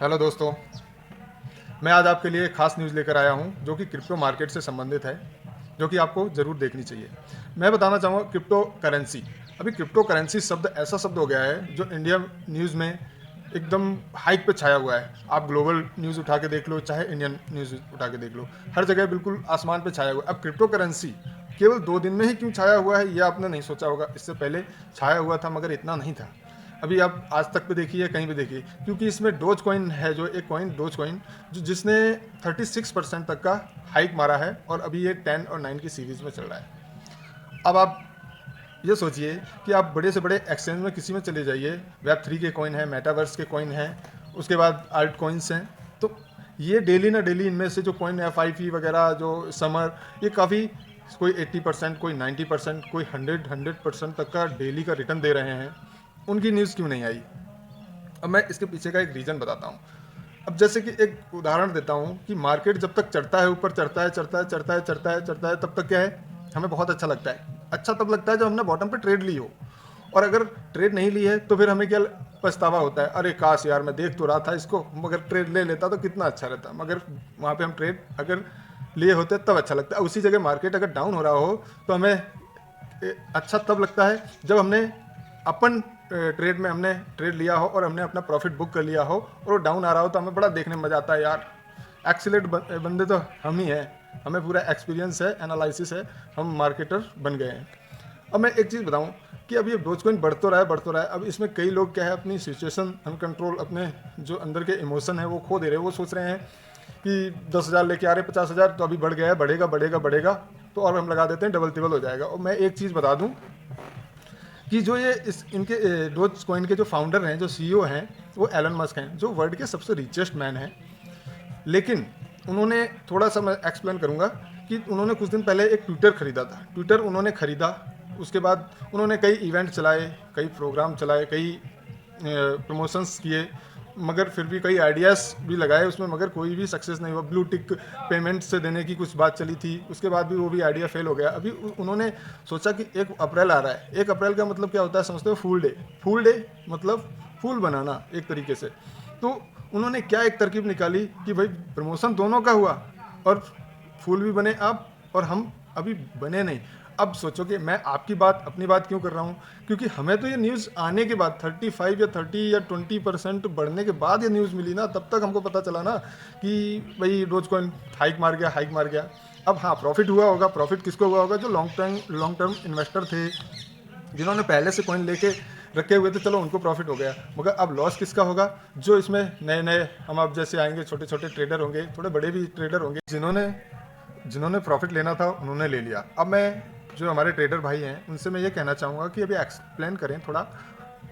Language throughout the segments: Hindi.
हेलो दोस्तों, मैं आज आपके लिए एक खास न्यूज़ लेकर आया हूं जो कि क्रिप्टो मार्केट से संबंधित है, जो कि आपको ज़रूर देखनी चाहिए। मैं बताना चाहूँगा क्रिप्टो करेंसी। अभी क्रिप्टो करेंसी शब्द ऐसा शब्द हो गया है जो इंडिया न्यूज़ में एकदम हाइक पे छाया हुआ है। आप ग्लोबल न्यूज़ उठा के देख लो, चाहे इंडियन न्यूज़ उठा के देख लो, हर जगह बिल्कुल आसमान पे छाया हुआ है। अब क्रिप्टो करेंसी केवल 2 दिन में ही क्यों छाया हुआ है, ये आपने नहीं सोचा होगा। इससे पहले छाया हुआ था मगर इतना नहीं था। अभी आप आज तक पे देखिए, कहीं भी देखिए, क्योंकि इसमें डोज कॉइन है, जो एक कॉइन डोज कॉइन, जो जिसने 36% तक का हाइक मारा है और अभी ये 10 और 9 की सीरीज में चल रहा है। अब आप ये सोचिए कि आप बड़े से बड़े एक्सचेंज में किसी में चले जाइए, वेब 3 के कॉइन हैं, मेटावर्स के कॉइन हैं, उसके बाद आल्ट कॉइन्स हैं, तो ये डेली ना डेली इनमें से जो कॉइन है FIP वगैरह, जो समर, ये काफ़ी, कोई 80%, कोई 90%, कोई 100% तक का डेली का रिटर्न दे रहे हैं। उनकी न्यूज़ क्यों नहीं आई? अब मैं इसके पीछे का एक रीज़न बताता हूँ। अब जैसे कि एक उदाहरण देता हूँ कि मार्केट जब तक चढ़ता है, ऊपर चढ़ता है, चढ़ता है, चढ़ता है, चढ़ता है, चढ़ता है, तब तक क्या है, हमें बहुत अच्छा लगता है। अच्छा तब लगता है जब हमने बॉटम पे ट्रेड ली हो, और अगर ट्रेड नहीं ली है तो फिर हमें क्या पछतावा होता है, अरे काश यार मैं देख तो रहा था इसको, मगर ट्रेड ले लेता तो कितना अच्छा रहता। मगर वहाँ पे हम ट्रेड अगर लिए होते तब अच्छा लगता है। उसी जगह मार्केट अगर डाउन हो रहा हो तो हमें अच्छा तब लगता है जब हमने अपन ट्रेड में हमने ट्रेड लिया हो और हमने अपना प्रॉफिट बुक कर लिया हो, और वो डाउन आ रहा हो तो हमें बड़ा देखने में मजा आता है, यार एक्सीलेंट बंदे तो हम ही हैं, हमें पूरा एक्सपीरियंस है, एनालिसिस है, हम मार्केटर बन गए हैं। अब मैं एक चीज़ बताऊं कि अब ये डोजकॉइन बढ़ तो रहा है, बढ़ तो रहा है। अब इसमें कई लोग क्या है, अपनी सिचुएशन अनकंट्रोल, अपने जो अंदर के इमोशन है वो खो दे रहे हैं। वो सोच रहे हैं कि 10,000 लेके आ रहे, 50,000 तो अभी बढ़ गया है, बढ़ेगा बढ़ेगा बढ़ेगा, तो और हम लगा देते हैं, डबल टिबल हो जाएगा। और मैं एक चीज़ बता दूं कि जो ये इस इनके डोज कॉइन के जो फाउंडर हैं, जो CEO हैं, वो एलन मस्क हैं, जो वर्ल्ड के सबसे रिचेस्ट मैन हैं। लेकिन उन्होंने, थोड़ा सा मैं एक्सप्लेन करूंगा, कि उन्होंने कुछ दिन पहले एक ट्विटर खरीदा था। ट्विटर उन्होंने खरीदा, उसके बाद उन्होंने कई इवेंट चलाए, कई प्रोग्राम चलाए, कई प्रमोशंस किए, मगर फिर भी कई आइडियाज़ भी लगाए उसमें, मगर कोई भी सक्सेस नहीं हुआ। ब्लू टिक पेमेंट से देने की कुछ बात चली थी, उसके बाद भी वो भी आइडिया फेल हो गया। अभी उन्होंने सोचा कि 1 अप्रैल आ रहा है। 1 अप्रैल का मतलब क्या होता है, समझते हो? Full day. फूल डे मतलब फूल बनाना एक तरीके से। तो उन्होंने क्या एक तरकीब निकाली कि भाई प्रमोशन दोनों का हुआ और फूल भी बने आप, और हम अभी बने नहीं। अब सोचो कि मैं आपकी बात, अपनी बात क्यों कर रहा हूँ, क्योंकि हमें तो ये न्यूज़ आने के बाद 35 या 30 या 20% बढ़ने के बाद ये न्यूज़ मिली ना, तब तक हमको पता चला ना कि भाई डोज कॉइन हाइक मार गया, हाइक मार गया। अब हाँ, प्रॉफिट हुआ होगा। प्रॉफिट किसको हुआ होगा? जो लॉन्ग टर्म इन्वेस्टर थे, जिन्होंने पहले से कॉइन लेके रखे हुए थे, चलो उनको प्रॉफिट हो गया। मगर अब लॉस किसका होगा? जो इसमें नए नए हम आप जैसे आएंगे, छोटे छोटे ट्रेडर होंगे, थोड़े बड़े भी ट्रेडर होंगे, जिन्होंने जिन्होंने प्रॉफिट लेना था उन्होंने ले लिया। अब मैं, जो हमारे ट्रेडर भाई हैं, उनसे मैं ये कहना चाहूँगा कि अभी एक्सप्लेन करें, थोड़ा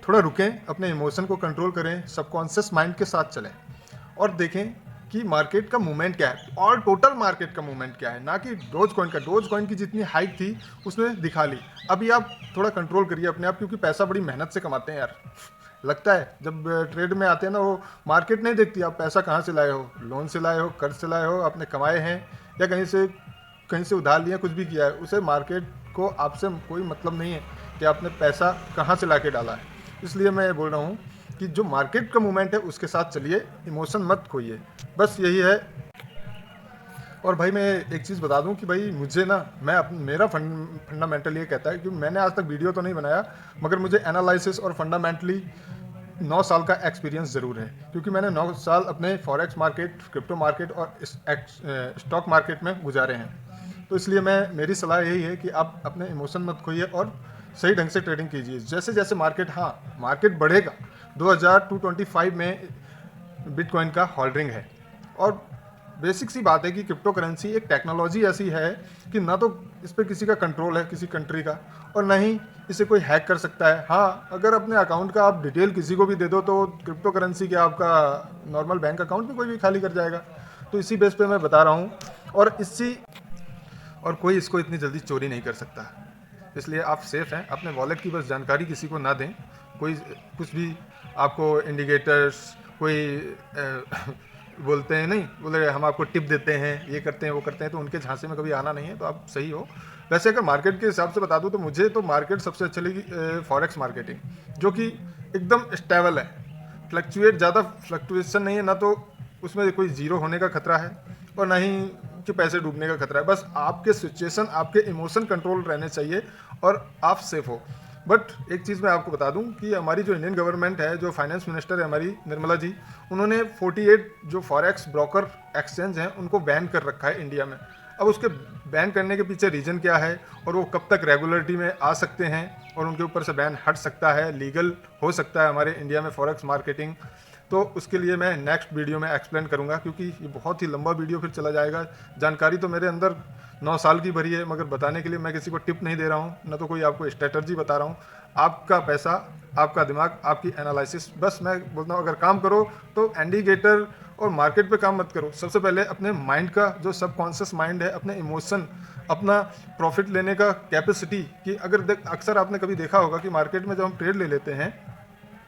थोड़ा रुकें, अपने इमोशन को कंट्रोल करें, सबकॉन्शियस माइंड के साथ चलें और देखें कि मार्केट का मूवमेंट क्या है, और टोटल मार्केट का मूवमेंट क्या है, ना कि डोज कॉइन का। डोज कॉइन की जितनी हाइक थी उसने दिखा ली। अभी आप थोड़ा कंट्रोल करिए अपने आप, क्योंकि पैसा बड़ी मेहनत से कमाते हैं यार। लगता है जब ट्रेड में आते हैं ना, वो मार्केट नहीं देखती आप पैसा कहाँ से लाए हो, लोन से लाए हो, कर्ज से लाए हो, आपने कमाए हैं, या कहीं से उधार लिया, कुछ भी किया है, उसे मार्केट को आपसे कोई मतलब नहीं है कि आपने पैसा कहाँ से ला के डाला है। इसलिए मैं बोल रहा हूँ कि जो मार्केट का मूवमेंट है उसके साथ चलिए, इमोशन मत खोइए, बस यही है। और भाई मैं एक चीज़ बता दूं कि भाई मुझे ना, मेरा फंडामेंटल ये कहता है कि मैंने आज तक वीडियो तो नहीं बनाया, मगर मुझे एनालिसिस और फंडामेंटली 9 साल का एक्सपीरियंस ज़रूर है, क्योंकि मैंने 9 साल अपने फॉरेक्स मार्केट, क्रिप्टो मार्केट और स्टॉक मार्केट में गुजारे हैं। तो इसलिए मेरी सलाह यही है कि आप अपने इमोशन मत खोइए और सही ढंग से ट्रेडिंग कीजिए। जैसे जैसे मार्केट, हाँ मार्केट बढ़ेगा, 2025 में बिटकॉइन का होल्डिंग है। और बेसिक सी बात है कि क्रिप्टो करेंसी एक टेक्नोलॉजी ऐसी है कि ना तो इस पर किसी का कंट्रोल है, किसी कंट्री का, और ना ही इसे कोई हैक कर सकता है। हाँ, अगर अपने अकाउंट का आप डिटेल किसी को भी दे दो तो क्रिप्टो करेंसी के आपका नॉर्मल बैंक अकाउंट में कोई भी खाली कर जाएगा। तो इसी बेस पे मैं बता रहा हूँ, और कोई इसको इतनी जल्दी चोरी नहीं कर सकता। इसलिए आप सेफ हैं। अपने वॉलेट की बस जानकारी किसी को ना दें। कोई कुछ भी आपको इंडिकेटर्स, कोई बोलते हैं, नहीं बोले हम आपको टिप देते हैं, ये करते हैं, वो करते हैं, तो उनके झांसे में कभी आना नहीं है, तो आप सही हो। वैसे अगर मार्केट के हिसाब से बता दूं तो मुझे तो मार्केट सबसे अच्छी लगी फॉरेक्स मार्केटिंग, जो कि एकदम स्टेबल है। ज़्यादा फ्लक्चुएशन नहीं है, ना तो उसमें कोई ज़ीरो होने का खतरा है और ना ही कि पैसे डूबने का खतरा है। बस आपके सिचुएशन, आपके इमोशन कंट्रोल रहने चाहिए और आप सेफ हो। बट एक चीज़ मैं आपको बता दूं कि हमारी जो इंडियन गवर्नमेंट है, जो फाइनेंस मिनिस्टर है हमारी निर्मला जी, उन्होंने 48 जो फॉरेक्स ब्रोकर एक्सचेंज हैं उनको बैन कर रखा है इंडिया में। अब उसके बैन करने के पीछे रीज़न क्या है और वो कब तक रेगुलरिटी में आ सकते हैं और उनके ऊपर से बैन हट सकता है, लीगल हो सकता है हमारे इंडिया में फॉरेक्स मार्केटिंग, तो उसके लिए मैं नेक्स्ट वीडियो में एक्सप्लेन करूंगा, क्योंकि ये बहुत ही लंबा वीडियो फिर चला जाएगा। जानकारी तो मेरे अंदर 9 साल की भरी है, मगर बताने के लिए मैं किसी को टिप नहीं दे रहा हूँ, न तो कोई आपको स्ट्रेटजी बता रहा हूँ। आपका पैसा, आपका दिमाग, आपकी एनालिसिस, बस मैं बोलता हूँ अगर काम करो तो इंडिकेटर और मार्केट पे काम मत करो। सबसे पहले अपने माइंड का जो सबकॉन्शियस माइंड है, अपने इमोशन, अपना प्रॉफिट लेने का कैपेसिटी, कि अगर अक्सर आपने कभी देखा होगा कि मार्केट में जब हम ट्रेड ले लेते हैं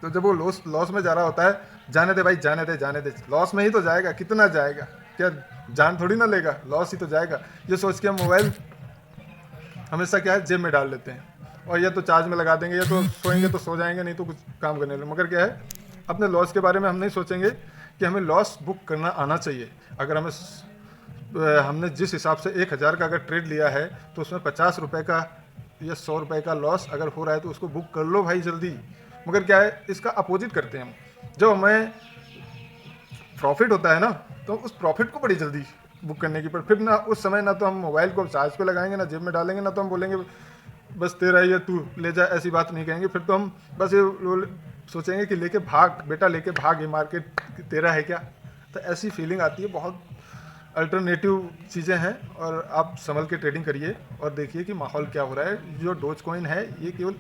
तो जब वो लॉस में जा रहा होता है, जाने दे भाई, जाने दे जाने दे, लॉस में ही तो जाएगा, कितना जाएगा, क्या जान थोड़ी ना लेगा, लॉस ही तो जाएगा। ये सोच के हम मोबाइल हमेशा क्या है जेब में डाल लेते हैं और या तो चार्ज में लगा देंगे, या तो सोएंगे तो सो जाएंगे, नहीं तो कुछ काम करने लगे। मगर क्या है, अपने लॉस के बारे में हम नहीं सोचेंगे कि हमें लॉस बुक करना आना चाहिए। अगर हमने जिस हिसाब से 1000 का अगर ट्रेड लिया है तो उसमें 50 रुपये का या 100 रुपये का लॉस अगर हो रहा है तो उसको बुक कर लो भाई जल्दी। मगर क्या है, इसका अपोजिट करते हैं हम। जब हमें प्रॉफिट होता है ना, तो उस प्रॉफिट को बड़ी जल्दी बुक करने की, पर फिर ना उस समय ना तो हम मोबाइल को चार्ज पे लगाएंगे, ना जेब में डालेंगे, ना तो हम बोलेंगे बस तेरा ही है तू ले जा, ऐसी बात नहीं कहेंगे। फिर तो हम बस ये सोचेंगे कि लेके भाग बेटा, लेके भाग, ये मार्केट तेरा है क्या। तो ऐसी फीलिंग आती है। बहुत अल्टरनेटिव चीज़ें हैं और आप संभल के ट्रेडिंग करिए और देखिए कि माहौल क्या हो रहा है। जो डोज कॉइन है ये केवल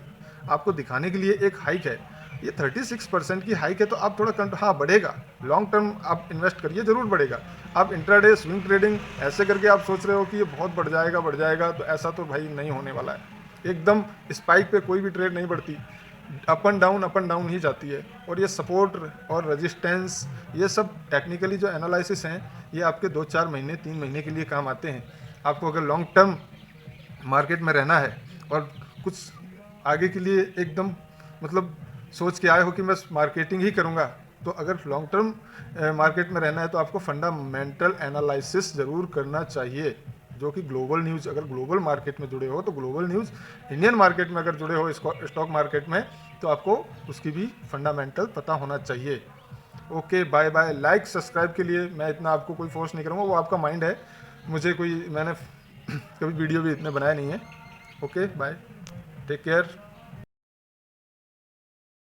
आपको दिखाने के लिए एक हाइक है, ये 36% की हाइक है, तो आप थोड़ा हाँ बढ़ेगा, लॉन्ग टर्म आप इन्वेस्ट करिए, ज़रूर बढ़ेगा। आप इंट्राडे स्विंग ट्रेडिंग ऐसे करके आप सोच रहे हो कि ये बहुत बढ़ जाएगा, तो ऐसा तो भाई नहीं होने वाला है। एकदम स्पाइक पे कोई भी ट्रेड नहीं बढ़ती, अप एंड डाउन ही जाती है। और ये सपोर्ट और रेजिस्टेंस, ये सब टेक्निकली जो एनालिसिस हैं, ये आपके 2-4 महीने 3 महीने के लिए काम आते हैं। आपको अगर लॉन्ग टर्म मार्केट में रहना है और कुछ आगे के लिए एकदम मतलब सोच के आए हो कि मैं मार्केटिंग ही करूँगा, तो अगर लॉन्ग टर्म मार्केट में रहना है तो आपको फंडामेंटल एनालिसिस ज़रूर करना चाहिए, जो कि ग्लोबल न्यूज़, अगर ग्लोबल मार्केट में जुड़े हो तो ग्लोबल न्यूज़, इंडियन मार्केट में अगर जुड़े हो स्टॉक मार्केट में, तो आपको उसकी भी फंडामेंटल पता होना चाहिए। Okay, bye bye. Like subscribe के लिए मैं इतना आपको कोई फोर्स नहीं करूँगा, वो आपका माइंड है, मैंने कभी वीडियो भी इतने बनाए नहीं है। Okay bye, take care.